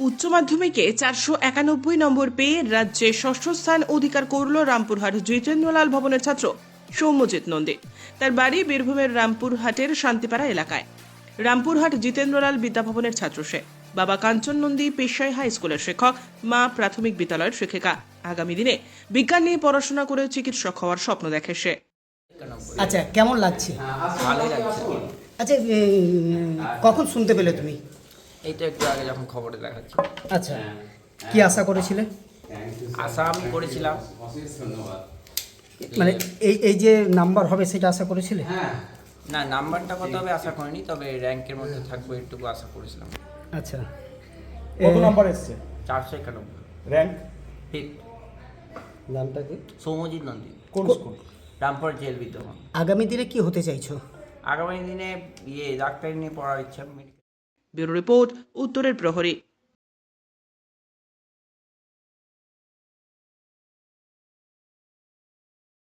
উচ্চ মাধ্যমিকে 491 নম্বর পেয়ে রাজ্যে ষষ্ঠ স্থান অধিকার করল রামপুরহাট জিতেন্দ্রলাল ভবনের ছাত্র সৌম্যজিৎ নন্দী। তার বাড়ি বীরভূমের রামপুরহাটের শান্তিপাড়া এলাকায়। রামপুরহাট জিতেন্দ্রলাল বিদ্যাভবনের ছাত্র সে। বাবা কাঞ্চন নন্দী পেশায় হাই স্কুলের শিক্ষক, মা প্রাথমিক বিদ্যালয়ের শিক্ষিকা। আগামী দিনে বিজ্ঞান নিয়ে পড়াশোনা করে চিকিৎসক হওয়ার স্বপ্ন দেখে সে। আচ্ছা, কেমন লাগছে? ভালোই লাগছে। আচ্ছা, কখন শুনতে পেলে তুমি? এই তো একটু আগে যখন খবরে দেখাচ্ছি। আচ্ছা, কি আশা করেছিলে? আশা আমি করেছিলাম, মানে এই যে নাম্বার হবে সেটা আশা করেছিলে? না নাম্বারটা কত হবে আশা করিনি, তবে র্যাঙ্কের মধ্যে থাকবো এটুকু আশা করেছিলাম। আচ্ছা, কত নাম্বার এসছে? 491 র্যাঙ্ক? ফিফথ। নামটা কি? সৌম্যজিৎ নন্দী, কোন স্কুল? রামপুর জেল বিদ্যমান। আগামী দিনে কি হতে চাইছো? আগামী দিনে ডাক্তারি নিয়ে পড়ার ইচ্ছা। ব্যুরো রিপোর্ট, উত্তরের প্রহরী।